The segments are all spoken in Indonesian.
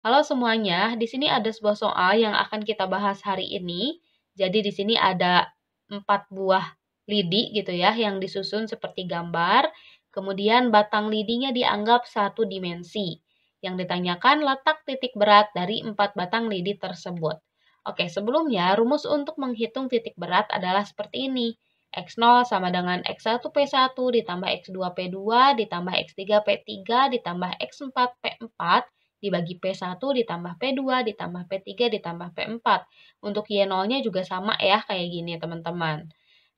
Halo semuanya, di sini ada sebuah soal yang akan kita bahas hari ini. Jadi di sini ada 4 buah lidi gitu ya, yang disusun seperti gambar. Kemudian batang lidinya dianggap satu dimensi. Yang ditanyakan letak titik berat dari 4 batang lidi tersebut. Oke, sebelumnya rumus untuk menghitung titik berat adalah seperti ini. X0 sama dengan X1 P1 ditambah X2 P2 ditambah X3 P3 ditambah X4 P4 dibagi P1 ditambah P2 ditambah P3 ditambah P4. Untuk Y0-nya juga sama ya, kayak gini teman-teman.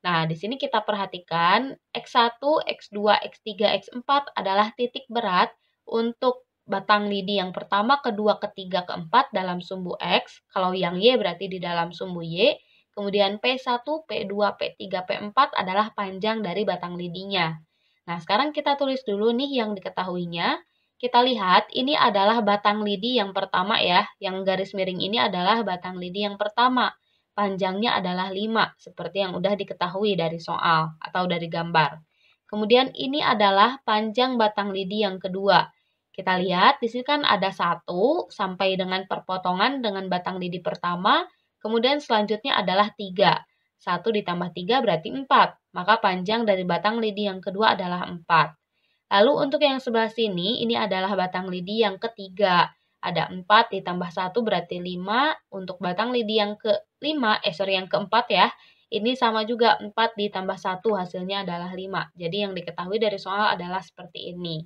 Nah, di sini kita perhatikan X1, X2, X3, X4 adalah titik berat untuk batang lidi yang pertama, kedua, ketiga, keempat dalam sumbu X. Kalau yang Y berarti di dalam sumbu Y. Kemudian P1, P2, P3, P4 adalah panjang dari batang lidinya. Nah, sekarang kita tulis dulu nih yang diketahuinya. Kita lihat, ini adalah batang lidi yang pertama ya. Yang garis miring ini adalah batang lidi yang pertama. Panjangnya adalah 5, seperti yang udah diketahui dari soal atau dari gambar. Kemudian ini adalah panjang batang lidi yang kedua. Kita lihat, di sini kan ada 1 sampai dengan perpotongan dengan batang lidi pertama. Kemudian selanjutnya adalah 3. 1 ditambah 3 berarti 4. Maka panjang dari batang lidi yang kedua adalah 4. Lalu untuk yang sebelah sini, ini adalah batang lidi yang ketiga. Ada 4 ditambah 1 berarti 5. Untuk batang lidi yang kelima, yang keempat ya. Ini sama juga 4 ditambah 1 hasilnya adalah 5. Jadi yang diketahui dari soal adalah seperti ini.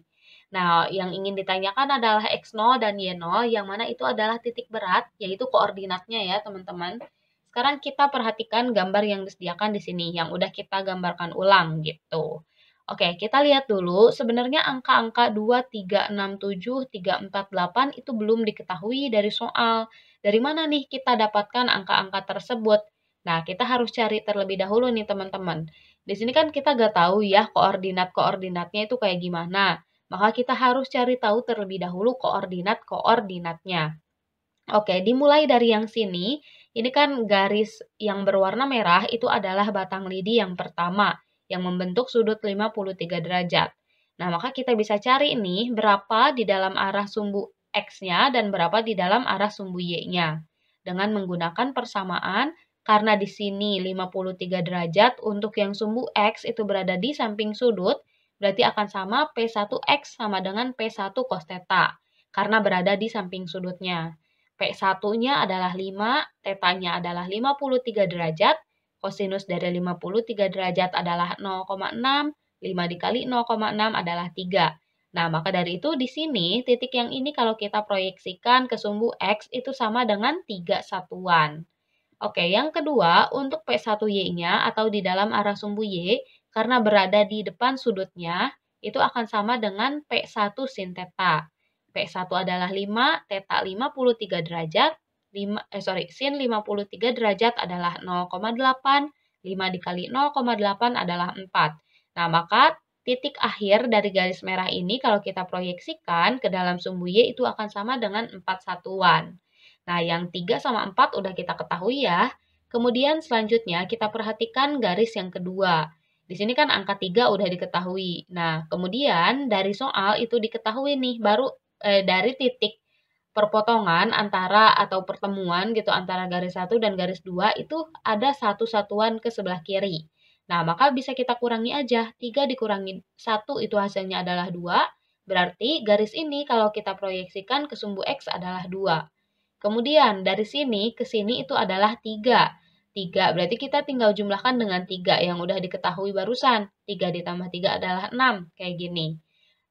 Nah, yang ingin ditanyakan adalah X0 dan Y0, yang mana itu adalah titik berat, yaitu koordinatnya ya teman-teman. Sekarang kita perhatikan gambar yang disediakan di sini, yang udah kita gambarkan ulang gitu. Oke, kita lihat dulu. Sebenarnya angka-angka 2, 3, 6, 7, 3, 4, 8 itu belum diketahui dari soal. Dari mana nih kita dapatkan angka-angka tersebut? Nah, kita harus cari terlebih dahulu nih teman-teman. Di sini kan kita nggak tahu ya koordinat-koordinatnya itu kayak gimana. Maka kita harus cari tahu terlebih dahulu koordinat-koordinatnya. Oke, dimulai dari yang sini. Ini kan garis yang berwarna merah itu adalah batang lidi yang pertama yang membentuk sudut 53 derajat. Nah, maka kita bisa cari nih berapa di dalam arah sumbu X-nya dan berapa di dalam arah sumbu Y-nya. Dengan menggunakan persamaan, karena di sini 53 derajat, untuk yang sumbu X itu berada di samping sudut, berarti akan sama P1X sama dengan P1 cos theta, karena berada di samping sudutnya. P1-nya adalah 5, tetanya adalah 53 derajat, kosinus dari 53 derajat adalah 0,6, 5 dikali 0,6 adalah 3. Nah, maka dari itu di sini titik yang ini kalau kita proyeksikan ke sumbu X itu sama dengan 3 satuan. Oke, yang kedua untuk P1Y-nya atau di dalam arah sumbu Y, karena berada di depan sudutnya, itu akan sama dengan P1 sin theta. P1 adalah 5, theta 53 derajat, sin 53 derajat adalah 0,8, 5 dikali 0,8 adalah 4. Nah, maka titik akhir dari garis merah ini kalau kita proyeksikan ke dalam sumbu Y itu akan sama dengan 4 satuan. Nah, yang 3 sama 4 udah kita ketahui ya. Kemudian selanjutnya kita perhatikan garis yang kedua. Di sini kan angka 3 udah diketahui. Nah, kemudian dari soal itu diketahui nih baru dari titik perpotongan antara atau pertemuan gitu antara garis 1 dan garis 2 itu ada satu satuan ke sebelah kiri. Nah, maka bisa kita kurangi aja. 3 dikurangi 1 itu hasilnya adalah 2. Berarti garis ini kalau kita proyeksikan ke sumbu X adalah 2. Kemudian dari sini ke sini itu adalah 3. 3 berarti kita tinggal jumlahkan dengan 3 yang udah diketahui barusan. 3 ditambah 3 adalah 6, kayak gini.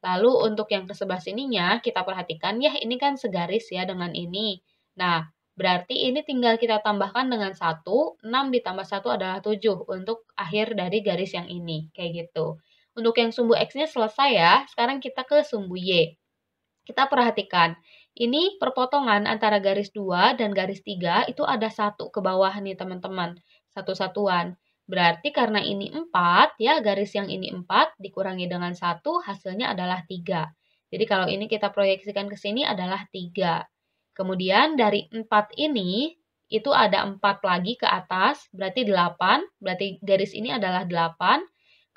Lalu untuk yang ke sebelah sininya, kita perhatikan ya ini kan segaris ya dengan ini. Nah, berarti ini tinggal kita tambahkan dengan 1, 6 ditambah 1 adalah 7 untuk akhir dari garis yang ini, kayak gitu. Untuk yang sumbu X-nya selesai ya, sekarang kita ke sumbu Y. Kita perhatikan, ini perpotongan antara garis 2 dan garis 3 itu ada 1 ke bawah nih teman-teman, satu satuan. Berarti karena ini 4, ya garis yang ini 4 dikurangi dengan 1 hasilnya adalah 3. Jadi kalau ini kita proyeksikan ke sini adalah 3. Kemudian dari 4 ini, itu ada 4 lagi ke atas, berarti 8. Berarti garis ini adalah 8.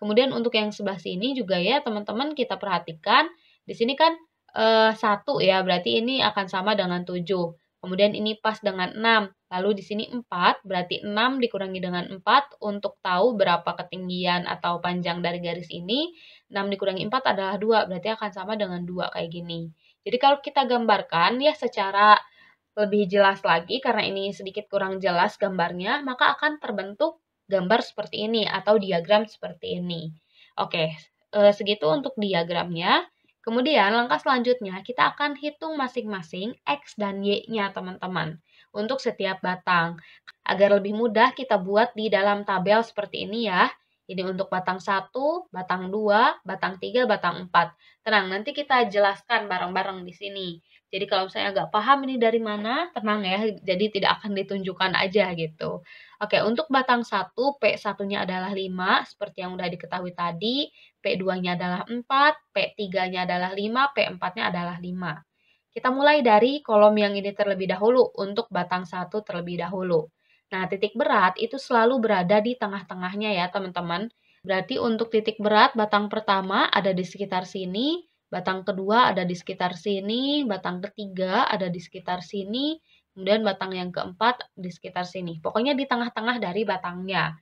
Kemudian untuk yang sebelah sini juga ya teman-teman kita perhatikan, di sini kan 1 ya, berarti ini akan sama dengan 7. Kemudian ini pas dengan 6. Lalu di sini 4, berarti 6 dikurangi dengan 4 untuk tahu berapa ketinggian atau panjang dari garis ini. 6 dikurangi 4 adalah 2, berarti akan sama dengan 2 kayak gini. Jadi kalau kita gambarkan ya secara lebih jelas lagi, karena ini sedikit kurang jelas gambarnya, maka akan terbentuk gambar seperti ini atau diagram seperti ini. Oke, segitu untuk diagramnya. Kemudian langkah selanjutnya kita akan hitung masing-masing X dan Y-nya teman-teman untuk setiap batang. Agar lebih mudah kita buat di dalam tabel seperti ini ya. Ini untuk batang 1, batang 2, batang 3, batang 4. Tenang, nanti kita jelaskan bareng-bareng di sini. Jadi kalau misalnya agak paham ini dari mana, tenang ya, jadi tidak akan ditunjukkan aja gitu. Oke, untuk batang 1, P1-nya adalah 5, seperti yang udah diketahui tadi. P2-nya adalah 4, P3-nya adalah 5, P4-nya adalah 5. Kita mulai dari kolom yang ini terlebih dahulu, untuk batang 1 terlebih dahulu. Nah, titik berat itu selalu berada di tengah-tengahnya ya teman-teman. Berarti untuk titik berat batang pertama ada di sekitar sini, batang kedua ada di sekitar sini, batang ketiga ada di sekitar sini, kemudian batang yang keempat di sekitar sini. Pokoknya di tengah-tengah dari batangnya.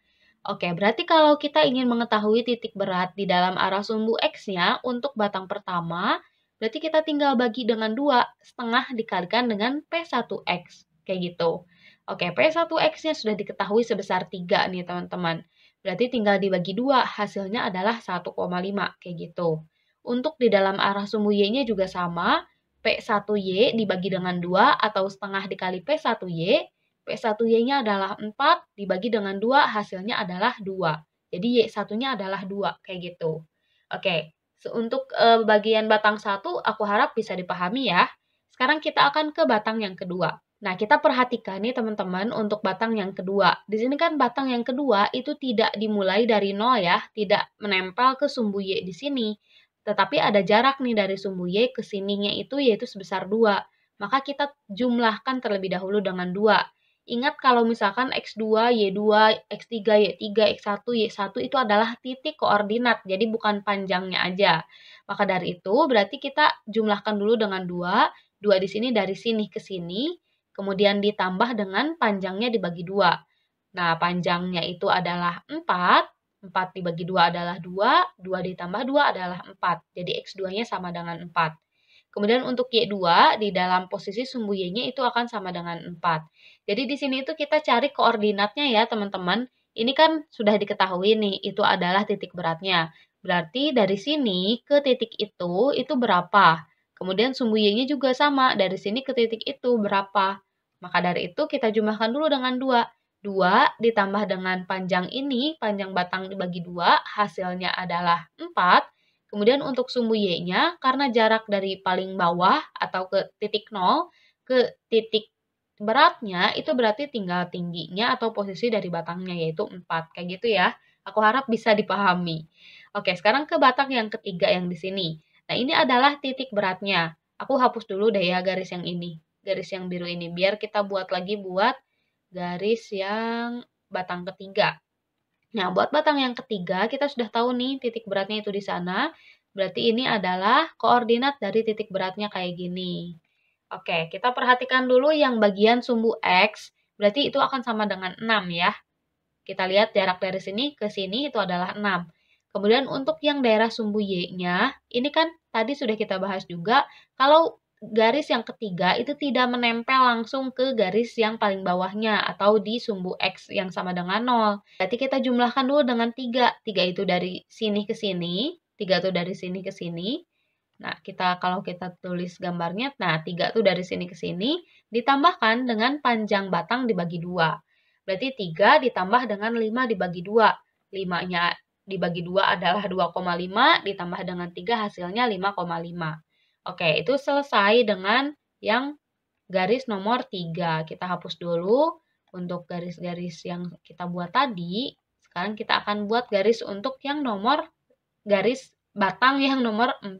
Oke, berarti kalau kita ingin mengetahui titik berat di dalam arah sumbu X-nya untuk batang pertama, berarti kita tinggal bagi dengan 2, setengah dikalikan dengan P1X. Kayak gitu. Oke, P1X-nya sudah diketahui sebesar 3 nih teman-teman. Berarti tinggal dibagi 2, hasilnya adalah 1,5. Kayak gitu. Untuk di dalam arah sumbu Y-nya juga sama, P1Y dibagi dengan 2 atau setengah dikali P1Y, P1Y-nya adalah 4, dibagi dengan 2, hasilnya adalah 2. Jadi Y1-nya adalah 2, kayak gitu. Oke, untuk bagian batang 1, aku harap bisa dipahami ya. Sekarang kita akan ke batang yang kedua. Nah, kita perhatikan nih teman-teman untuk batang yang kedua. Di sini kan batang yang kedua itu tidak dimulai dari 0 ya, tidak menempel ke sumbu Y di sini. Tetapi ada jarak nih dari sumbu Y ke sininya itu yaitu sebesar 2. Maka kita jumlahkan terlebih dahulu dengan 2. Ingat kalau misalkan X2, Y2, X3, Y3, X1, Y1 itu adalah titik koordinat, jadi bukan panjangnya aja. Maka dari itu berarti kita jumlahkan dulu dengan 2, 2 di sini dari sini ke sini, kemudian ditambah dengan panjangnya dibagi 2. Nah, panjangnya itu adalah 4, 4 dibagi 2 adalah 2, 2 ditambah 2 adalah 4. Jadi X2-nya sama dengan 4. Kemudian untuk Y2 di dalam posisi sumbu Y-nya itu akan sama dengan 4. Jadi di sini itu kita cari koordinatnya ya teman-teman. Ini kan sudah diketahui nih, itu adalah titik beratnya. Berarti dari sini ke titik itu berapa? Kemudian sumbu Y-nya juga sama, dari sini ke titik itu berapa? Maka dari itu kita jumlahkan dulu dengan 2. 2 ditambah dengan panjang ini, panjang batang dibagi 2, hasilnya adalah 4. Kemudian untuk sumbu Y-nya, karena jarak dari paling bawah atau ke titik 0 ke titik beratnya, itu berarti tinggal tingginya atau posisi dari batangnya, yaitu 4. Kayak gitu ya. Aku harap bisa dipahami. Oke, sekarang ke batang yang ketiga yang di sini. Nah, ini adalah titik beratnya. Aku hapus dulu deh ya garis yang ini. Garis yang biru ini. Biar kita buat lagi buat garis yang batang ketiga. Nah, buat batang yang ketiga, kita sudah tahu nih titik beratnya itu di sana. Berarti ini adalah koordinat dari titik beratnya kayak gini. Oke, kita perhatikan dulu yang bagian sumbu X. Berarti itu akan sama dengan 6 ya. Kita lihat jarak dari sini ke sini itu adalah 6. Kemudian untuk yang daerah sumbu Y-nya, ini kan tadi sudah kita bahas juga, kalau garis yang ketiga itu tidak menempel langsung ke garis yang paling bawahnya atau di sumbu X yang sama dengan 0. Berarti kita jumlahkan dulu dengan 3. 3 itu dari sini ke sini, 3 itu dari sini ke sini. Nah, kalau kita tulis gambarnya, nah 3 itu dari sini ke sini, ditambahkan dengan panjang batang dibagi 2. Berarti 3 ditambah dengan 5 dibagi 2. 5-nya dibagi 2 adalah 2,5, ditambah dengan 3 hasilnya 5,5. Oke, itu selesai dengan yang garis nomor 3. Kita hapus dulu untuk garis-garis yang kita buat tadi. Sekarang kita akan buat garis untuk yang garis batang yang nomor 4.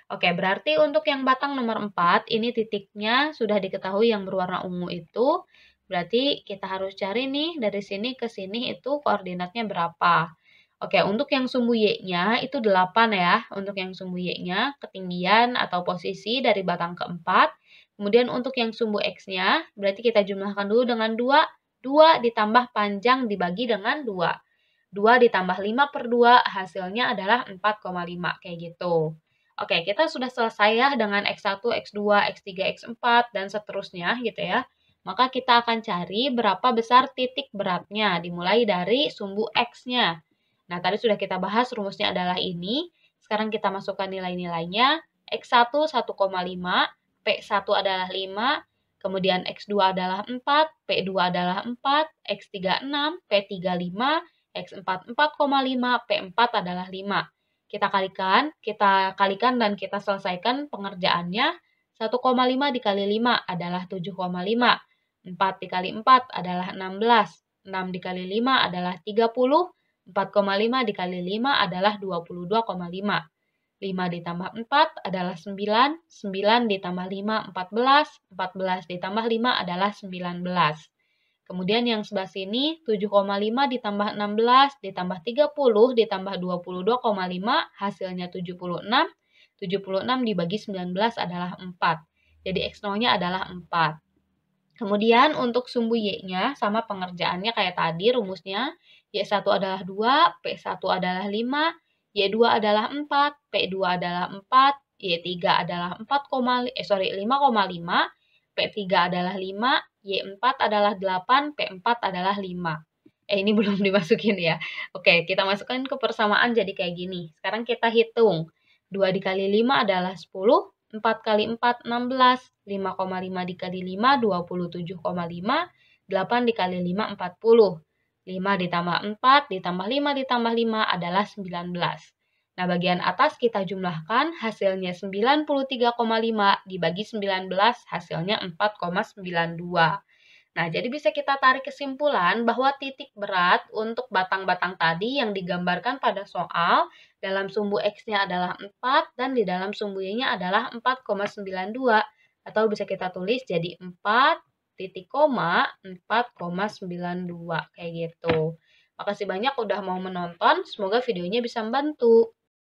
Oke, berarti untuk yang batang nomor 4, ini titiknya sudah diketahui yang berwarna ungu itu. Berarti kita harus cari nih dari sini ke sini itu koordinatnya berapa. Oke, untuk yang sumbu Y-nya itu 8 ya. Untuk yang sumbu Y-nya, ketinggian atau posisi dari batang keempat. Kemudian untuk yang sumbu X-nya, berarti kita jumlahkan dulu dengan 2. 2 ditambah panjang dibagi dengan 2. 2 ditambah 5 per 2, hasilnya adalah 4,5, kayak gitu. Oke, kita sudah selesai ya dengan X1, X2, X3, X4, dan seterusnya gitu ya. Maka kita akan cari berapa besar titik beratnya, dimulai dari sumbu X-nya. Nah, tadi sudah kita bahas rumusnya adalah ini. Sekarang kita masukkan nilai-nilainya. X1 1,5, P1 adalah 5, kemudian X2 adalah 4, P2 adalah 4, X3 6, P3 5, X4 4,5, P4 adalah 5. Kita kalikan dan kita selesaikan pengerjaannya. 1,5 dikali 5 adalah 7,5. 4 dikali 4 adalah 16. 6 dikali 5 adalah 30. 4,5 dikali 5 adalah 22,5. 5 ditambah 4 adalah 9. 9 ditambah 5, 14. 14 ditambah 5 adalah 19. Kemudian yang sebelah sini 7,5 ditambah 16 ditambah 30 ditambah 22,5 hasilnya 76. 76 dibagi 19 adalah 4. Jadi X0-nya adalah 4. Kemudian untuk sumbu Y-nya sama pengerjaannya kayak tadi rumusnya. Y1 adalah 2, P1 adalah 5, Y2 adalah 4, P2 adalah 4, Y3 adalah 5,5, P3 adalah 5, Y4 adalah 8, P4 adalah 5. Ini belum dimasukin ya. Oke, kita masukkan ke persamaan jadi kayak gini. Sekarang kita hitung. 2 dikali 5 adalah 10, 4 kali 4, 16, 5,5 dikali 5, 27,5, 8 dikali 5, 40. 5 ditambah 4 ditambah 5 ditambah 5 adalah 19. Nah, bagian atas kita jumlahkan, hasilnya 93,5 dibagi 19, hasilnya 4,92. Nah, jadi bisa kita tarik kesimpulan bahwa titik berat untuk batang-batang tadi yang digambarkan pada soal dalam sumbu X-nya adalah 4 dan di dalam sumbu Y-nya adalah 4,92. Atau bisa kita tulis jadi 4 titik koma 4,92 kayak gitu. Makasih banyak udah mau menonton, semoga videonya bisa membantu.